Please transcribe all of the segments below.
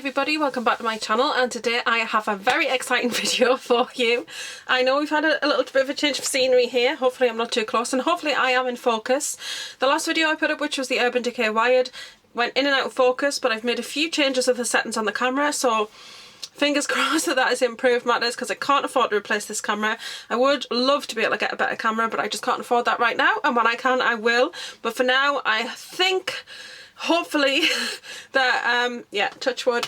everybody, welcome back to my channel, and today I have a very exciting video for you. I know we've had a little bit of a change of scenery here. Hopefully I'm not too close and hopefully I am in focus. The last video I put up, which was the Urban Decay wired, went in and out of focus, but I've made a few changes of the settings on the camera, so fingers crossed that that has improved matters, because I can't afford to replace this camera. I would love to be able to get a better camera, but I just can't afford that right now, and when I can I will. But for now I think, hopefully, that yeah, touch wood,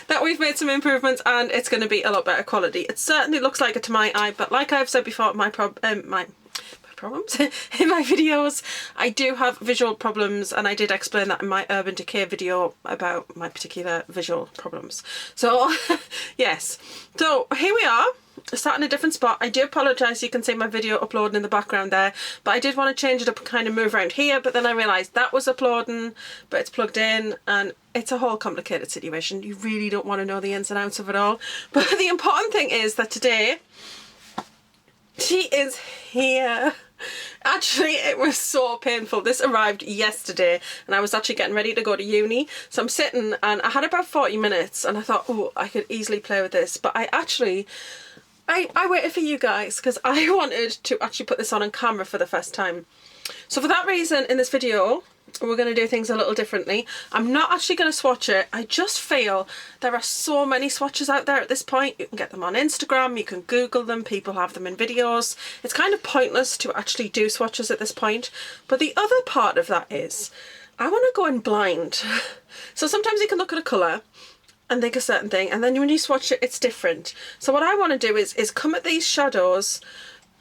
that we've made some improvements and it's going to be a lot better quality. It certainly looks like it to my eye, but like I've said before, my problems in my videos, I do have visual problems, and I did explain that in my Urban Decay video about my particular visual problems. So yes, so here we are, sat in a different spot. I do apologise, you can see my video uploading in the background there, but I did want to change it up and kind of move around here, but then I realised that was uploading, but it's plugged in and it's a whole complicated situation. You really don't want to know the ins and outs of it all. But the important thing is that today she is here. Actually, it was so painful. This arrived yesterday and I was actually getting ready to go to uni, so I'm sitting and I had about 40 minutes and I thought, oh, I could easily play with this, but I waited for you guys because I wanted to actually put this on camera for the first time. So for that reason, in this video we're going to do things a little differently. I'm not actually going to swatch it. I just feel there are so many swatches out there at this point. You can get them on Instagram, you can Google them, people have them in videos. It's kind of pointless to actually do swatches at this point. But the other part of that is, I want to go in blind. So sometimes you can look at a colour and think a certain thing, and then when you swatch it, it's different. So what I want to do is come at these shadows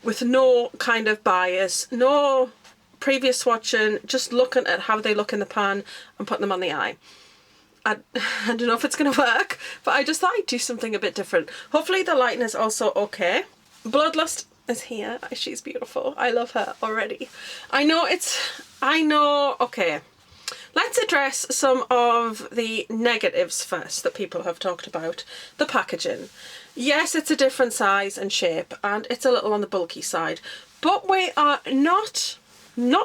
with no kind of bias, no previous swatching, just looking at how they look in the pan and putting them on the eye. I don't know if it's going to work, but I just thought I'd do something a bit different. Hopefully the lighting is also okay. Bloodlust is here. She's beautiful. I love her already. I know, okay. Let's address some of the negatives first that people have talked about. The packaging. Yes, it's a different size and shape and it's a little on the bulky side, but we are not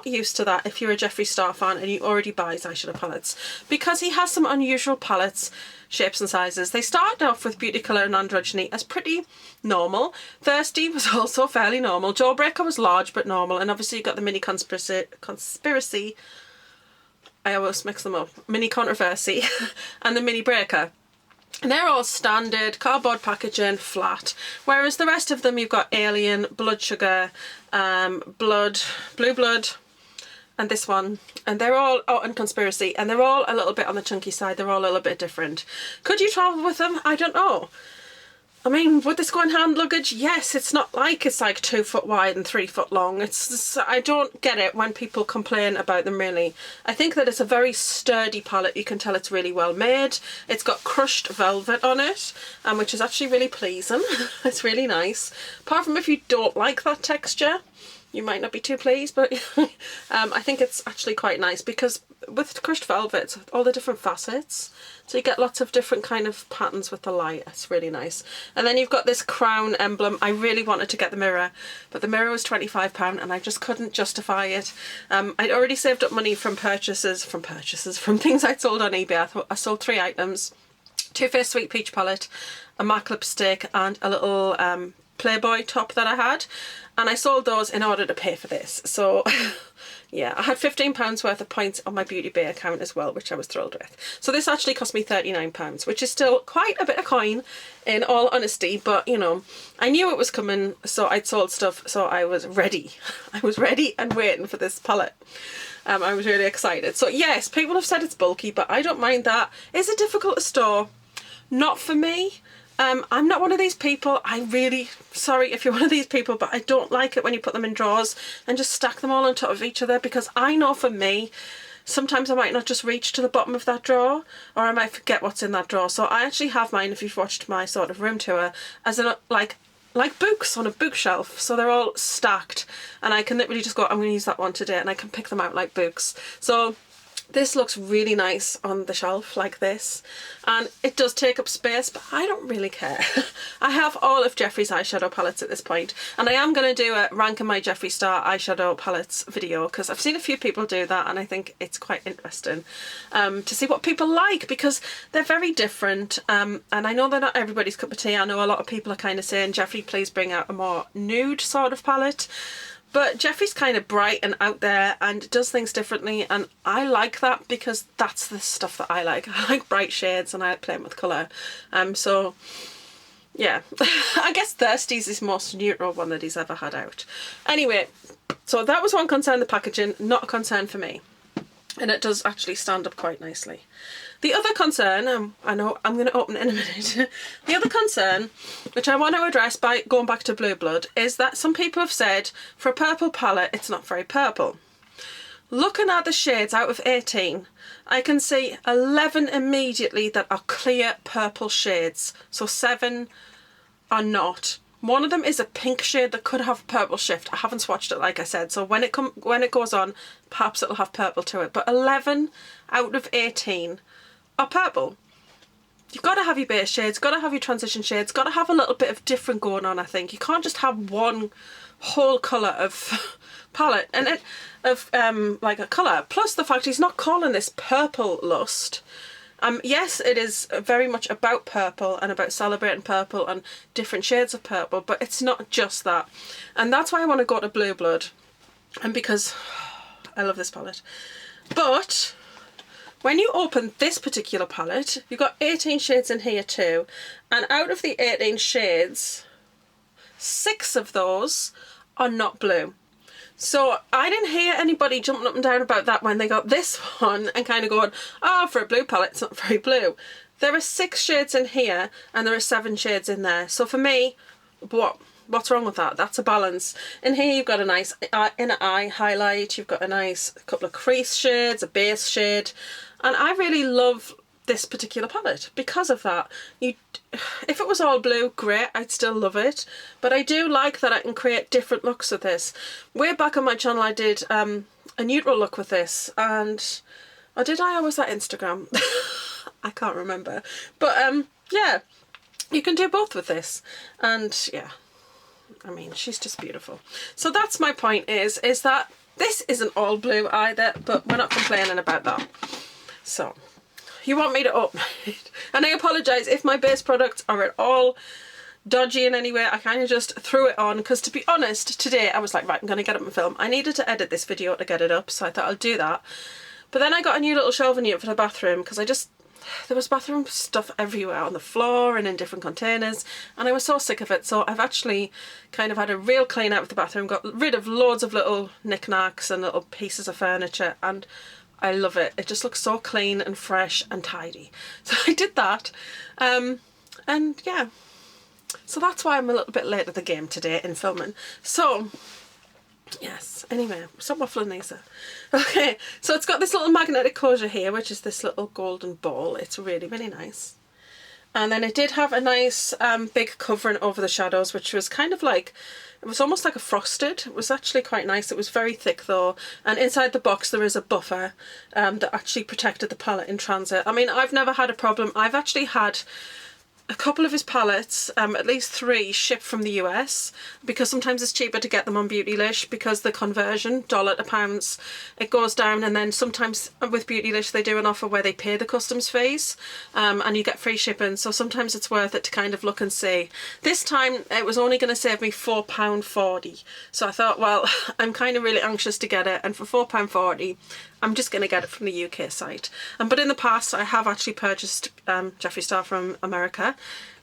used to that if you're a Jeffree Star fan and you already buy his eyeshadow palettes, because he has some unusual palettes, shapes and sizes. They started off with Beauty Colour and Androgyny as pretty normal. Thirsty was also fairly normal. Jawbreaker was large but normal, and obviously you got the Mini Conspiracy, I always mix them up, Mini Controversy and the Mini Breaker. And they're all standard cardboard packaging, flat, whereas the rest of them you've got Alien, Blood Sugar, Blood, Blue Blood, and this one, and they're all, oh, and Conspiracy, and they're all a little bit on the chunky side. They're all a little bit different. Could you travel with them? I don't know. I mean, would this go in hand luggage? Yes. It's not like it's like 2 foot wide and 3 foot long. It's I don't get it when people complain about them, really. I think that it's a very sturdy palette. You can tell it's really well made. It's got crushed velvet on it, which is actually really pleasing. It's really nice. Apart from if you don't like that texture, you might not be too pleased, but I think it's actually quite nice, because with crushed velvet, it's all the different facets, so you get lots of different kind of patterns with the light. It's really nice. And then you've got this crown emblem. I really wanted to get the mirror, but the mirror was £25 and I just couldn't justify it. I'd already saved up money from purchases, from things I'd sold on eBay. I sold 3 items, Too Faced Sweet Peach palette, a MAC lipstick and a little Playboy top that I had, and I sold those in order to pay for this. So yeah, I had £15 worth of points on my Beauty Bay account as well, which I was thrilled with. So this actually cost me £39, which is still quite a bit of coin in all honesty, but you know, I knew it was coming, so I'd sold stuff, so I was ready. I was ready and waiting for this palette. I was really excited. So yes, people have said it's bulky, but I don't mind that. Is it difficult to store? Not for me. I'm not one of these people. Sorry if you're one of these people, but I don't like it when you put them in drawers and just stack them all on top of each other, because I know for me, sometimes I might not just reach to the bottom of that drawer, or I might forget what's in that drawer. So I actually have mine, if you've watched my sort of room tour, as in like books on a bookshelf. So they're all stacked and I can literally just go, I'm going to use that one today, and I can pick them out like books. So This looks really nice on the shelf like this, and it does take up space, but I don't really care. I have all of Jeffree's eyeshadow palettes at this point, and I am going to do a ranking my Jeffree Star eyeshadow palettes video, because I've seen a few people do that and I think it's quite interesting to see what people like, because they're very different, and I know they're not everybody's cup of tea. I know a lot of people are kind of saying, Jeffree, please bring out a more nude sort of palette. But Jeffree's kind of bright and out there and does things differently, and I like that because that's the stuff that I like. I like bright shades and I like playing with colour. So yeah, I guess Thirsty's is the most neutral one that he's ever had out. Anyway, so that was one concern, the packaging, not a concern for me. And it does actually stand up quite nicely. The other concern, I know I'm going to open it in a minute. The other concern, which I want to address by going back to Blue Blood, is that some people have said for a purple palette, it's not very purple. Looking at the shades out of 18, I can see 11 immediately that are clear purple shades. So 7 are not. One of them is a pink shade that could have purple shift. I haven't swatched it, like I said, so when it goes on, perhaps it'll have purple to it. But 11 out of 18 are purple. You've got to have your base shades, got to have your transition shades, got to have a little bit of different going on, I think. You can't just have one whole colour of palette, and it of like a colour. Plus the fact he's not calling this Purple Lust. Yes, it is very much about purple and about celebrating purple and different shades of purple, but it's not just that. And that's why I want to go to Blue Blood, and because I love this palette. But when you open this particular palette, you've got 18 shades in here too, and out of the 18 shades, 6 of those are not blue. So I didn't hear anybody jumping up and down about that when they got this one and kind of going, oh, for a blue palette, it's not very blue. There are 6 shades in here and there are 7 shades in there. So for me, what's wrong with that? That's a balance. In here you've got a nice inner eye highlight, you've got a nice couple of crease shades, a base shade, and I really love this particular palette because of that. If it was all blue, great, I'd still love it, but I do like that I can create different looks with this. Way back on my channel I did a neutral look with this, and or did I, or was that Instagram? I can't remember, but yeah, you can do both with this, and yeah, I mean, she's just beautiful. So that's my point, is that this isn't all blue either, but we're not complaining about that. So you want me to open it, and I apologise if my base products are at all dodgy in any way. I kind of just threw it on because, to be honest, today I was like, right, I'm going to get up and film. I needed to edit this video to get it up, so I thought I'll do that. But then I got a new little shelving unit for the bathroom because there was bathroom stuff everywhere on the floor and in different containers, and I was so sick of it. So I've actually kind of had a real clean out of the bathroom, got rid of loads of little knickknacks and little pieces of furniture, and I love it. It just looks so clean and fresh and tidy. So I did that, and yeah, so that's why I'm a little bit late at the game today in filming. So yes, anyway, stop waffling, Lisa. Okay, so it's got this little magnetic closure here, which is this little golden ball. It's really, really nice. And then it did have a nice big covering over the shadows, which was kind of like, it was almost like a frosted. It was actually quite nice. It was very thick though. And inside the box there is a buffer that actually protected the palette in transit. I mean, I've never had a problem. I've actually had a couple of his palettes, at least 3, shipped from the US, because sometimes it's cheaper to get them on Beautylish because the conversion, dollar to pounds, it goes down. And then sometimes with Beautylish they do an offer where they pay the customs fees, and you get free shipping, so sometimes it's worth it to kind of look and see. This time it was only going to save me £4.40, so I thought, well, I'm kind of really anxious to get it, and for £4.40 I'm just going to get it from the UK site. But in the past I have actually purchased Jeffree Star from America,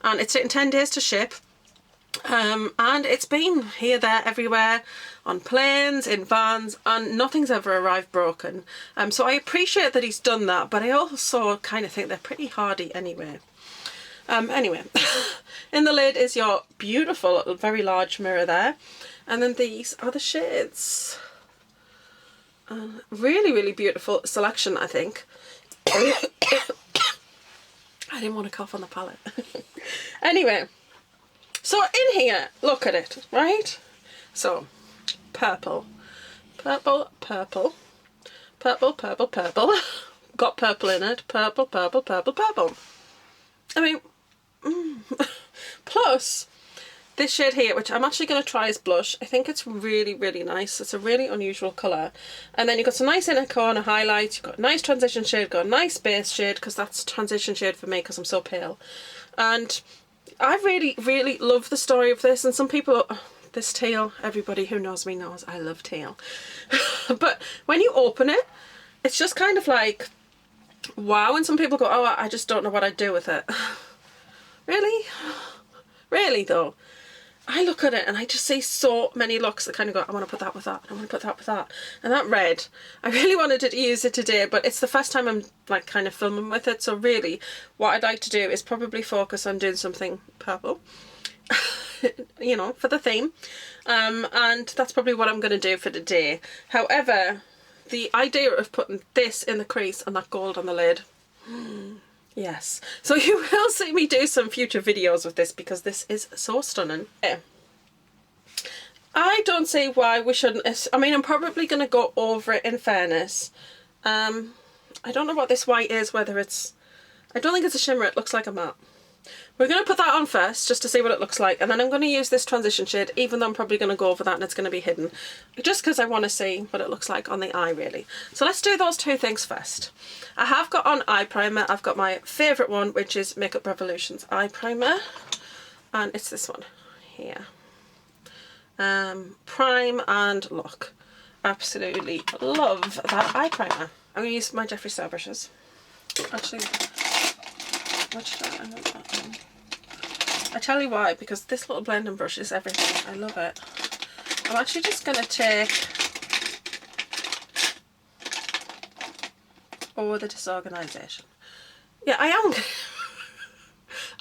and it's taken 10 days to ship, and it's been here, there, everywhere, on planes, in vans, and nothing's ever arrived broken. So I appreciate that he's done that, but I also kind of think they're pretty hardy anyway. Anyway, in the lid is your beautiful, very large mirror there, and then these are the shades. Really, really beautiful selection, I think. I didn't want to cough on the palette. Anyway, so in here, look at it, right? So, purple, purple, purple, Purple, purple, purple. Got purple in it. Purple, purple, purple, purple. I mean, plus this shade here, which I'm actually going to try as blush. I think it's really, really nice. It's a really unusual colour. And then you've got some nice inner corner highlights. You've got a nice transition shade, got a nice base shade, because that's transition shade for me because I'm so pale. And I really, really love the story of this. And some people, this teal, everybody who knows me knows I love teal. But when you open it, it's just kind of like, wow. And some people go, oh, I just don't know what I'd do with it. Really? Really though? I look at it and I just see so many looks that kind of go, I want to put that with that, I want to put that with that. And that red, I really wanted to use it today, but it's the first time I'm like kind of filming with it. So really what I'd like to do is probably focus on doing something purple, you know, for the theme. And that's probably what I'm going to do for today. However, the idea of putting this in the crease and that gold on the lid, yes. So you will see me do some future videos with this because this is so stunning. Yeah. I don't see why we shouldn't. I mean, I'm probably going to go over it in fairness. I don't know what this white is, whether it's... I don't think it's a shimmer, it looks like a matte. We're going to put that on first just to see what it looks like, and then I'm going to use this transition shade, even though I'm probably going to go over that and it's going to be hidden, just because I want to see what it looks like on the eye really. So let's do those two things first. I have got on eye primer. I've got my favourite one, which is Makeup Revolution's eye primer, and it's this one here. Prime and Lock. Absolutely love that eye primer. I'm going to use my Jeffree Star brushes. Actually, which do I want that one? I tell you why, because this little blending brush is everything. I love it. I'm actually just going to take the disorganisation. Yeah, I am.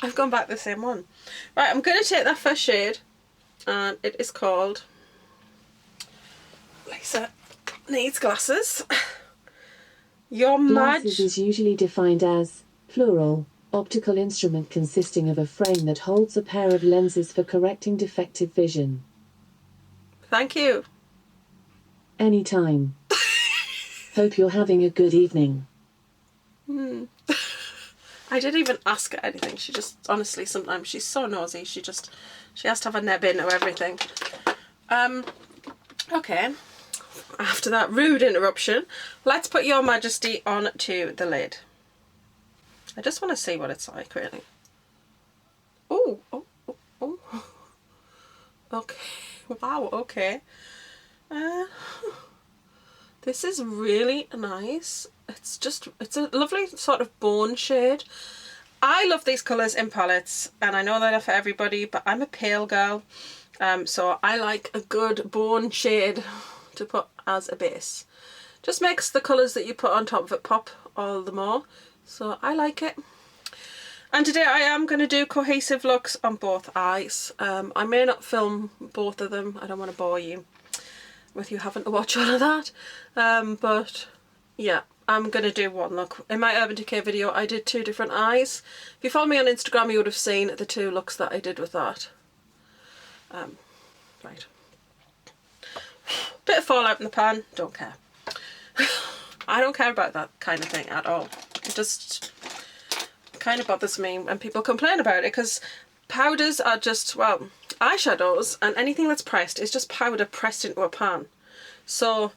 I've gone back the same one. Right, I'm going to take that first shade, and it is called Lisa Needs Glasses. Your Glasses is usually defined as plural. Optical instrument consisting of a frame that holds a pair of lenses for correcting defective vision. Thank you. Anytime. Hope you're having a good evening. I didn't even ask her anything. She just, honestly, sometimes she's so nosy. She has to have a neb into everything. Okay. After that rude interruption, let's put Your Majesty onto the lid. I just want to see what it's like, really. Oh. Okay. Wow, okay. This is really nice. It's a lovely sort of bone shade. I love these colours in palettes, and I know they're not for everybody, but I'm a pale girl. So I like a good bone shade to put as a base. Just makes the colours that you put on top of it pop all the more. So I like it. And today I am going to do cohesive looks on both eyes. I may not film both of them. I don't want to bore you with you having to watch all of that. But yeah, I'm going to do one look. In my Urban Decay video I did two different eyes. If you follow me on Instagram you would have seen the two looks that I did with that. Right. Bit of fallout in the pan, don't care. I don't care about that kind of thing at all. It just kind of bothers me when people complain about it, because powders are just, well, eyeshadows and anything that's pressed is just powder pressed into a pan. So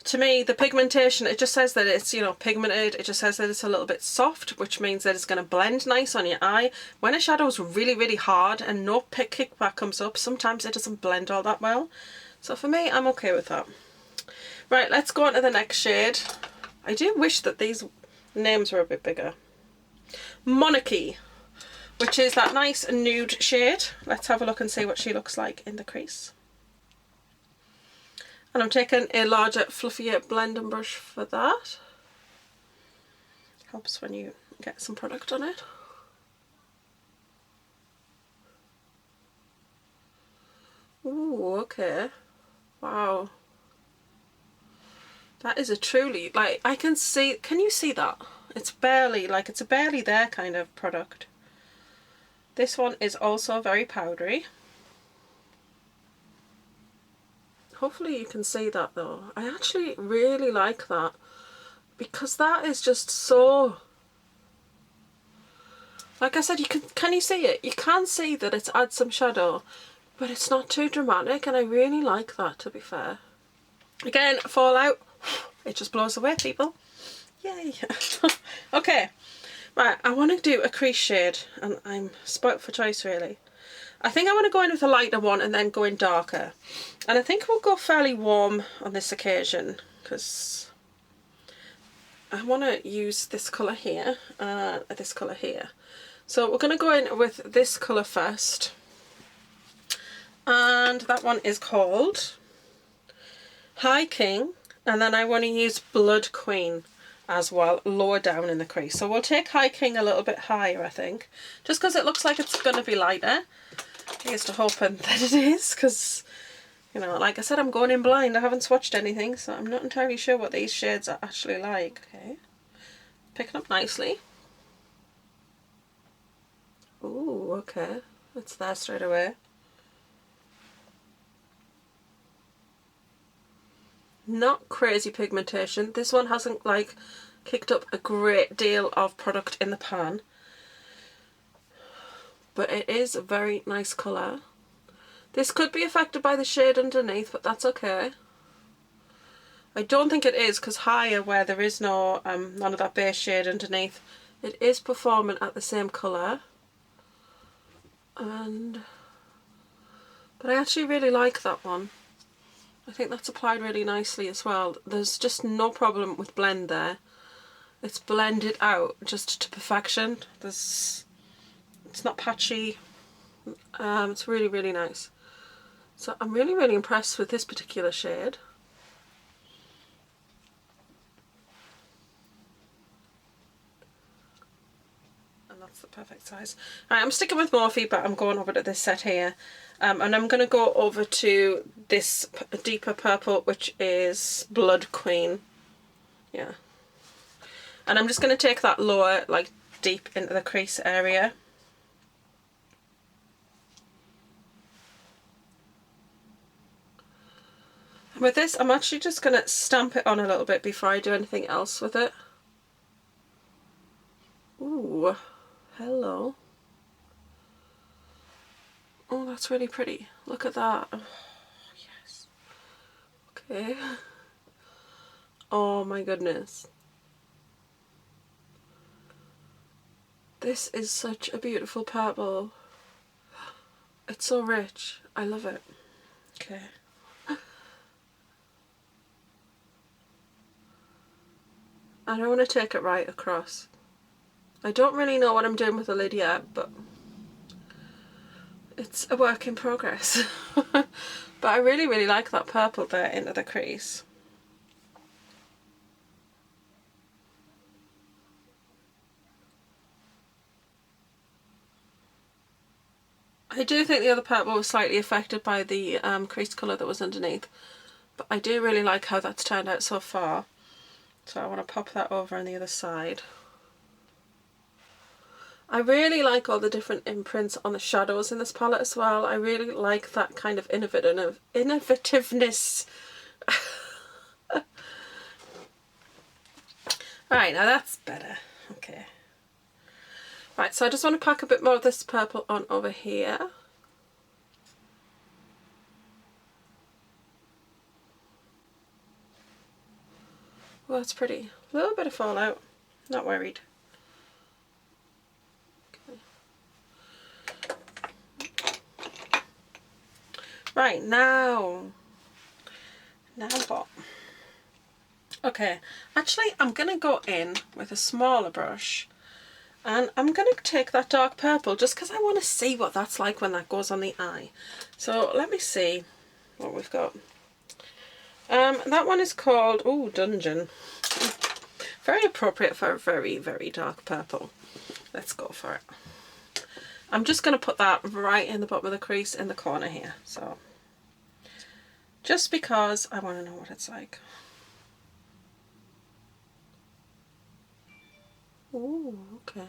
to me the pigmentation, it just says that it's, you know, pigmented. It just says that it's a little bit soft, which means that it's going to blend nice on your eye. When a shadow is really, really hard and no kickback comes up, sometimes it doesn't blend all that well. So for me, I'm okay with that. Right, let's go on to the next shade. I do wish that these names were a bit bigger. Monarchy, which is that nice nude shade. Let's have a look and see what she looks like in the crease. And I'm taking a larger, fluffier blending brush for that. Helps when you get some product on it. Ooh, okay. Wow. That is a truly, like, I can see, can you see that? It's barely, like, it's a barely there kind of product. This one is also very powdery. Hopefully you can see that though. I actually really like that. because that is just so, like I said, can you see it? You can see that it's adds some shadow, but it's not too dramatic, and I really like that, to be fair. Again, fallout, it just blows away, people. Yay. Okay, right, I want to do a crease shade, and I'm spoilt for choice, really. I think I want to go in with a lighter one and then go in darker. And I think we'll go fairly warm on this occasion, because I want to use this colour here, this colour here. So we're going to go in with this colour first. And that one is called High King. And then I want to use Blood Queen as well, lower down in the crease. So we'll take High King a little bit higher, I think. Just because it looks like it's going to be lighter. Here's to hoping that it is, because, you know, like I said, I'm going in blind. I haven't swatched anything, so I'm not entirely sure what these shades are actually like. Okay. Picking up nicely. Ooh, okay. It's there straight away. Not crazy pigmentation. This one hasn't like kicked up a great deal of product in the pan, but it is a very nice colour. This could be affected by the shade underneath, but that's okay. I don't think it is, because higher, where there is no none of that base shade underneath, it is performing at the same colour. But I actually really like that one. I think that's applied really nicely as well. There's just no problem with blend there. It's blended out just to perfection. It's not patchy. It's really, really nice. So I'm really, really impressed with this particular shade. And that's the perfect size. Right, I'm sticking with Morphe, but I'm going over to this set here. And I'm going to go over to this deeper purple, which is Blood Queen. Yeah. And I'm just going to take that lower, like, deep into the crease area. And with this, I'm actually just going to stamp it on a little bit before I do anything else with it. Ooh, hello. Oh, that's really pretty. Look at that. Oh, yes. Okay. Oh my goodness. This is such a beautiful purple. It's so rich. I love it. Okay. And I want to take it right across. I don't really know what I'm doing with the lid yet, but it's a work in progress. But I really, really like that purple there into the crease. I do think the other purple was slightly affected by the crease colour that was underneath, but I do really like how that's turned out so far. So I want to pop that over on the other side. I really like all the different imprints on the shadows in this palette as well. I really like that kind of innovativeness. Alright, now that's better. Okay. Right, so I just want to pack a bit more of this purple on over here. Well, that's pretty. A little bit of fallout. Not worried. Right, now what? Okay, actually I'm going to go in with a smaller brush, and I'm going to take that dark purple just because I want to see what that's like when that goes on the eye. So let me see what we've got. That one is called, ooh, Dungeon. Very appropriate for a very, very dark purple. Let's go for it. I'm just going to put that right in the bottom of the crease in the corner here. So just because I want to know what it's like. Ooh, okay.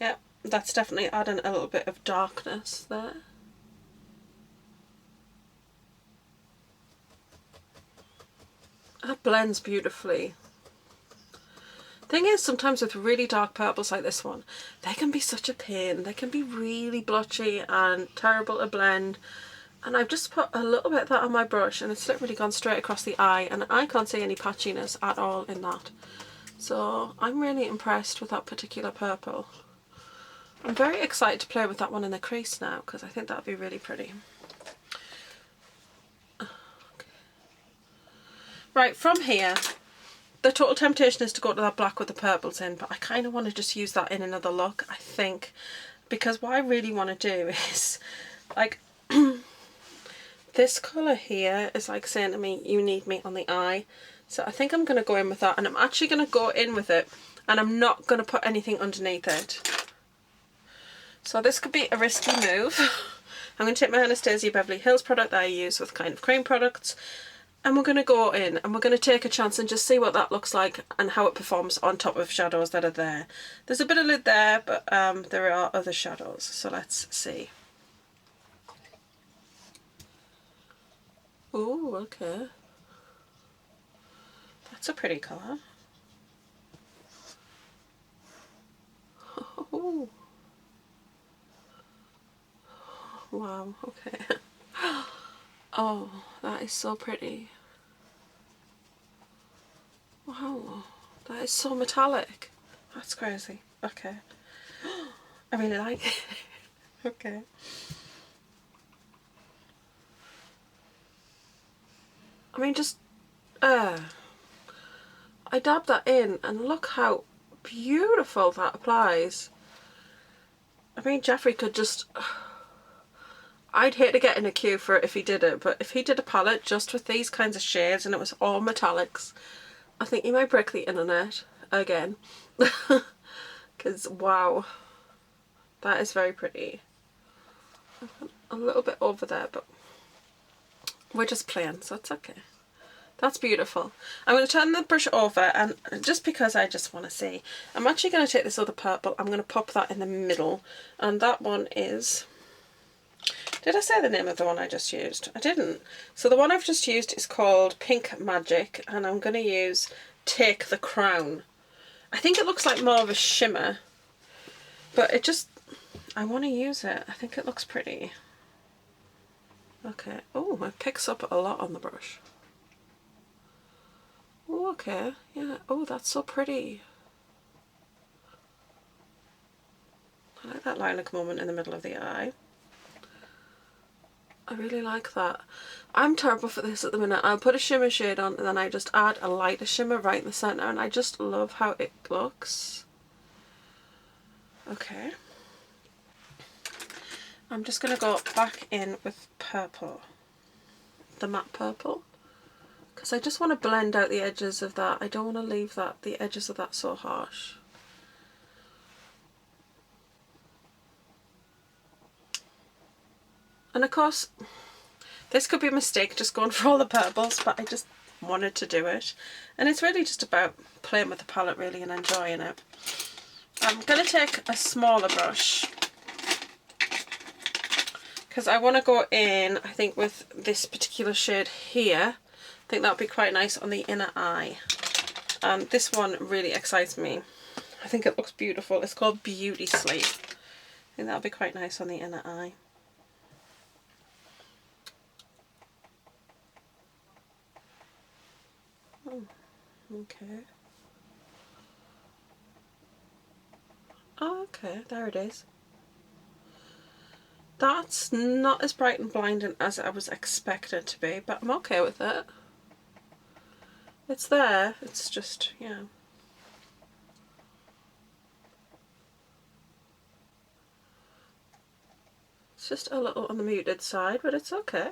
Yep, that's definitely adding a little bit of darkness there. That blends beautifully. Thing is, sometimes with really dark purples like this one, they can be such a pain. They can be really blotchy and terrible to blend. And I've just put a little bit of that on my brush and it's literally gone straight across the eye, and I can't see any patchiness at all in that. So I'm really impressed with that particular purple. I'm very excited to play with that one in the crease now because I think that would be really pretty. Right, from here, the total temptation is to go to that black with the purples in, but I kind of want to just use that in another look, I think, because what I really want to do is, like, this colour here is like saying to me, you need me on the eye. So I think I'm going to go in with that, and I'm actually going to go in with it, and I'm not going to put anything underneath it. So this could be a risky move. I'm going to take my Anastasia Beverly Hills product that I use with kind of cream products, and we're going to go in and we're going to take a chance and just see what that looks like and how it performs on top of shadows that are there. There's a bit of lid there, but there are other shadows, so let's see. Oh, okay. That's a pretty colour. Oh. Wow, okay. Oh, that is so pretty. Wow, that is so metallic. That's crazy. Okay. I really like it. Okay. I mean, just, I dab that in and look how beautiful that applies. I mean, Jeffrey could just... I'd hate to get in a queue for it if he did it, but if he did a palette just with these kinds of shades and it was all metallics, I think he might break the internet again. Because, wow, that is very pretty. A little bit over there, but we're just playing, so it's okay. That's beautiful. I'm going to turn the brush over, and just because I just want to see, I'm actually going to take this other purple, I'm going to pop that in the middle, and that one is... Did I say the name of the one I just used? I didn't. So the one I've just used is called Pink Magic, and I'm going to use Take the Crown. I think it looks like more of a shimmer, but it just... I want to use it. I think it looks pretty. Okay. Oh, it picks up a lot on the brush. Oh, okay. Yeah. Oh, that's so pretty. I like that lilac moment in the middle of the eye. I really like that. I'm terrible for this at the minute. I'll put a shimmer shade on and then I just add a lighter shimmer right in the centre, and I just love how it looks. Okay. I'm just going to go back in with purple. The matte purple. Because I just want to blend out the edges of that. I don't want to leave the edges of that so harsh. And of course, this could be a mistake just going for all the purples, but I just wanted to do it. And it's really just about playing with the palette really and enjoying it. I'm going to take a smaller brush because I want to go in, I think, with this particular shade here. I think that would be quite nice on the inner eye. And this one really excites me. I think it looks beautiful. It's called Beauty Sleep. I think that would be quite nice on the inner eye. Oh, okay. Oh, okay, there it is. That's not as bright and blinding as I was expected to be, but I'm okay with it. It's there, it's just, yeah. It's just a little on the muted side, but it's okay.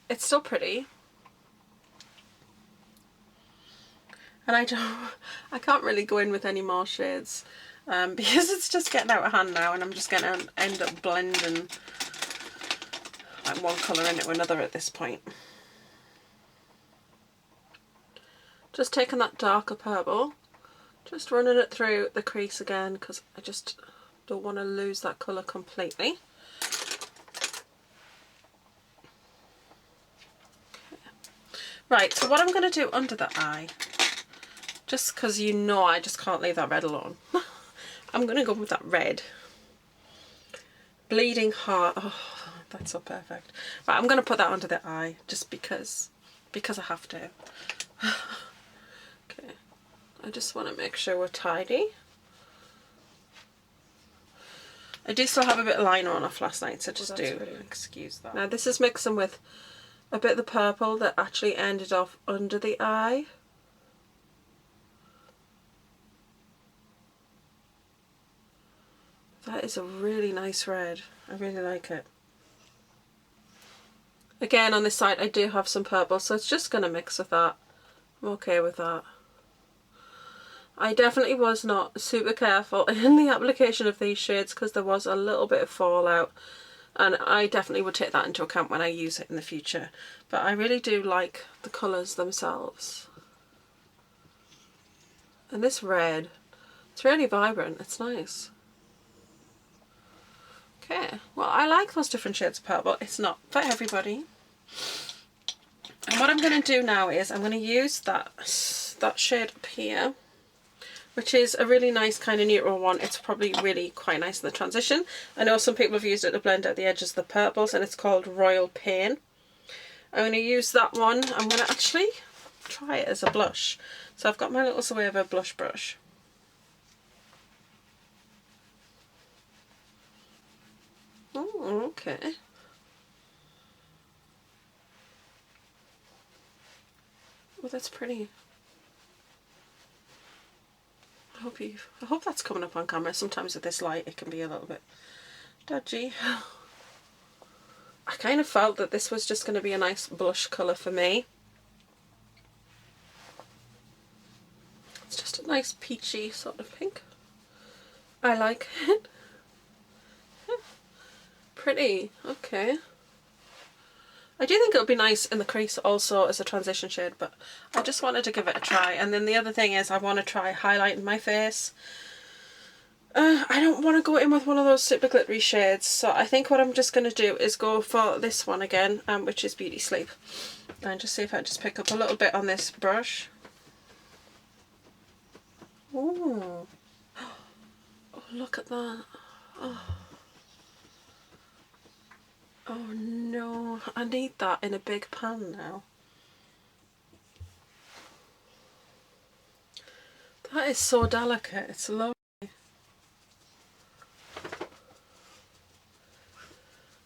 It's still pretty. And I can't really go in with any more shades because it's just getting out of hand now, and I'm just going to end up blending like one colour into another at this point. Just taking that darker purple, just running it through the crease again because I just don't want to lose that colour completely. Okay. Right, so what I'm going to do under the eye, just because you know I just can't leave that red alone. I'm going to go with that red. Bleeding Heart. Oh, that's so perfect. Right, I'm going to put that under the eye just because I have to. Okay, I just want to make sure we're tidy. I do still have a bit of liner on off last night, so just do excuse that. Now this is mixing with a bit of the purple that actually ended off under the eye. That is a really nice red. I really like it. Again, on this side I do have some purple, so it's just going to mix with that. I'm okay with that. I definitely was not super careful in the application of these shades because there was a little bit of fallout, and I definitely would take that into account when I use it in the future. But I really do like the colours themselves. And this red, it's really vibrant, it's nice. Okay, well I like those different shades of purple. It's not for everybody. And what I'm going to do now is I'm going to use that shade up here, which is a really nice kind of neutral one. It's probably really quite nice in the transition. I know some people have used it to blend out the edges of the purples, and it's called Royal Pain. I'm going to use that one. I'm going to actually try it as a blush. So I've got my little Zoeva blush brush. Oh, okay. Oh, that's pretty. I hope that's coming up on camera. Sometimes with this light it can be a little bit dodgy. I kind of felt that this was just going to be a nice blush colour for me. It's just a nice peachy sort of pink. I like it. Pretty. Okay. I do think it would be nice in the crease also as a transition shade, but I just wanted to give it a try. And then the other thing is I want to try highlighting my face. I don't want to go in with one of those super glittery shades, so I think what I'm just going to do is go for this one again, which is Beauty Sleep. And just see if I can just pick up a little bit on this brush. Ooh. Oh, look at that. Oh. Oh no, I need that in a big pan now. That is so delicate, it's lovely.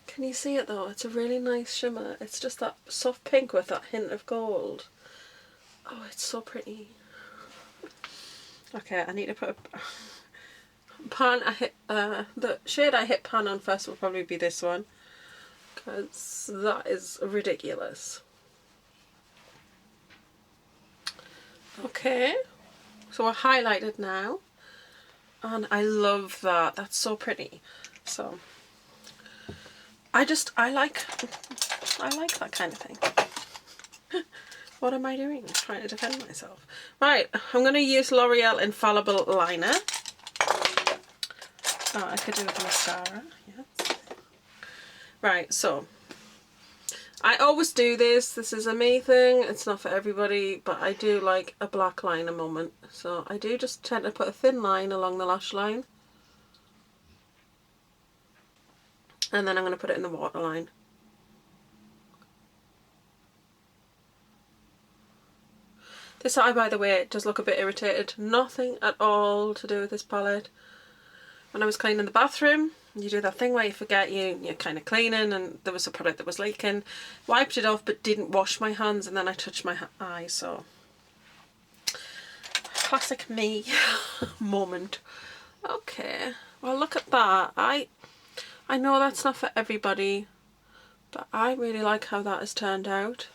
Can you see it though? It's a really nice shimmer. It's just that soft pink with that hint of gold. Oh, it's so pretty. Okay, I need to put a pan. The shade I hit pan on first will probably be this one, because that is ridiculous. Okay, so we're highlighted now, and I love that. That's so pretty. So I like that kind of thing. What am I doing? Trying to defend myself. Right, I'm going to use L'Oreal Infallible Liner. Oh, I could do with mascara, yes. Right, so I always do this. This is a me thing. It's not for everybody, but I do like a black liner moment. So I do just tend to put a thin line along the lash line. And then I'm going to put it in the waterline. This eye, by the way, does look a bit irritated. Nothing at all to do with this palette. When I was cleaning the bathroom, you do that thing where you forget you're kind of cleaning, and there was a product that was leaking. Wiped it off but didn't wash my hands, and then I touched my eye, so classic me moment. Okay, well look at that. I know that's not for everybody, but I really like how that has turned out.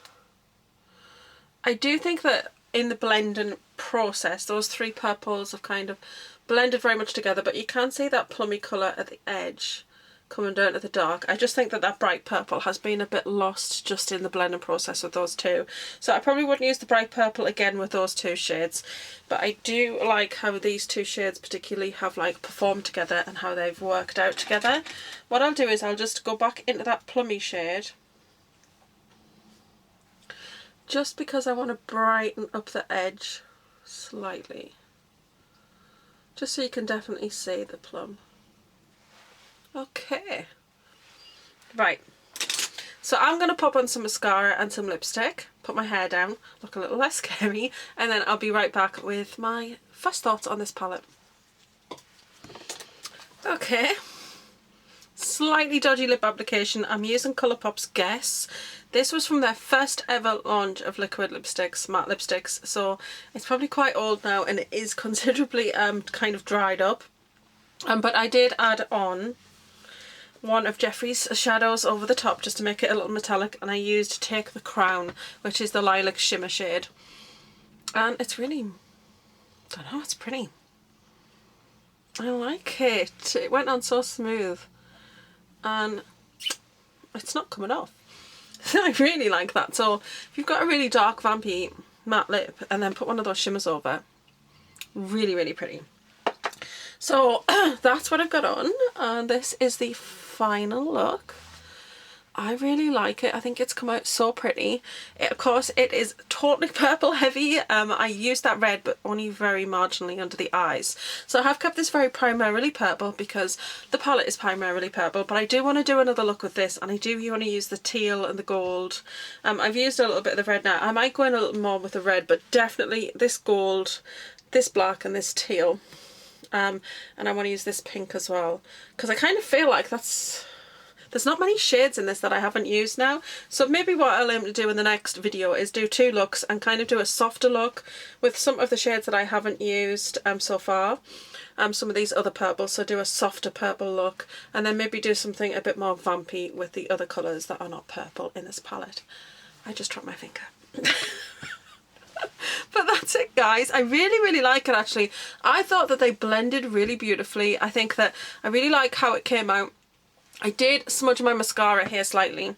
I do think that in the blending process, those three purples have kind of blended very much together, but you can see that plummy colour at the edge coming down to the dark. I just think that that bright purple has been a bit lost just in the blending process with those two. So I probably wouldn't use the bright purple again with those two shades, but I do like how these two shades particularly have like performed together and how they've worked out together. What I'll do is I'll just go back into that plummy shade, just because I want to brighten up the edge. slightly, just so you can definitely see the plum. Okay, right, so I'm going to pop on some mascara and some lipstick, put my hair down, look a little less scary, and then I'll be right back with my first thoughts on this palette. Okay, slightly dodgy lip application. I'm using Colourpop's Guess. This was from their first ever launch of liquid lipsticks, matte lipsticks, so it's probably quite old now and it is considerably kind of dried up. But I did add on one of Jeffree's shadows over the top just to make it a little metallic, and I used Take the Crown, which is the lilac shimmer shade, and it's really, I don't know, it's pretty. I like it. It went on so smooth and it's not coming off. I really like that. So if you've got a really dark vampy matte lip and then put one of those shimmers over, really, really pretty. So that's what I've got on, and this is the final look. I really like it. I think it's come out so pretty. Of course, it is totally purple heavy. I used that red, but only very marginally under the eyes. So I have kept this very primarily purple because the palette is primarily purple, but I do want to do another look with this, and I do want to use the teal and the gold. I've used a little bit of the red now. I might go in a little more with the red, but definitely this gold, this black, and this teal. And I want to use this pink as well, because I kind of feel like there's not many shades in this that I haven't used now. So maybe what I'll aim to do in the next video is do two looks and kind of do a softer look with some of the shades that I haven't used so far. Some of these other purples, so do a softer purple look, and then maybe do something a bit more vampy with the other colours that are not purple in this palette. I just dropped my finger. But that's it, guys. I really, really like it, actually. I thought that they blended really beautifully. I think that I really like how it came out. I did smudge my mascara here slightly.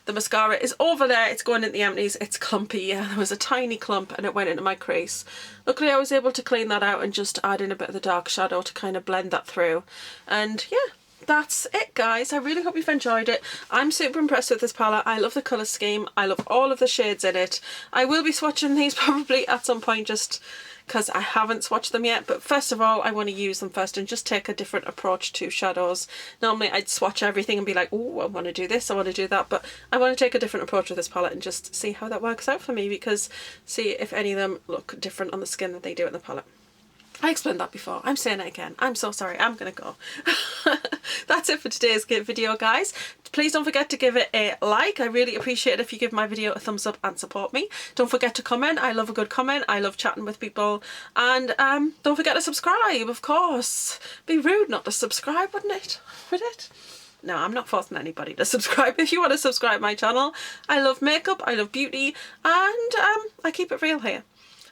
The mascara is over there. It's going in the empties. It's clumpy. Yeah, there was a tiny clump and it went into my crease. Luckily, I was able to clean that out and just add in a bit of the dark shadow to kind of blend that through. And yeah, that's it, guys. I really hope you've enjoyed it. I'm super impressed with this palette. I love the colour scheme. I love all of the shades in it. I will be swatching these probably at some point just because I haven't swatched them yet, but first of all I want to use them first and just take a different approach to shadows. Normally I'd swatch everything and be like, oh, I want to do this, I want to do that, but I want to take a different approach with this palette and just see how that works out for me, because see if any of them look different on the skin than they do in the palette. I explained that before. I'm saying it again. I'm so sorry. I'm gonna go. That's it for today's video, guys. Please don't forget to give it a like. I really appreciate it if you give my video a thumbs up and support me. Don't forget to comment. I love a good comment. I love chatting with people. And don't forget to subscribe, of course. Be rude not to subscribe, wouldn't it? Would it? No, I'm not forcing anybody to subscribe. If you want to subscribe my channel, I love makeup, I love beauty, and I keep it real here.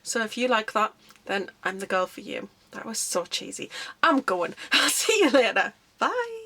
So if you like that, then I'm the girl for you. That was so cheesy. I'm going. I'll see you later. Bye.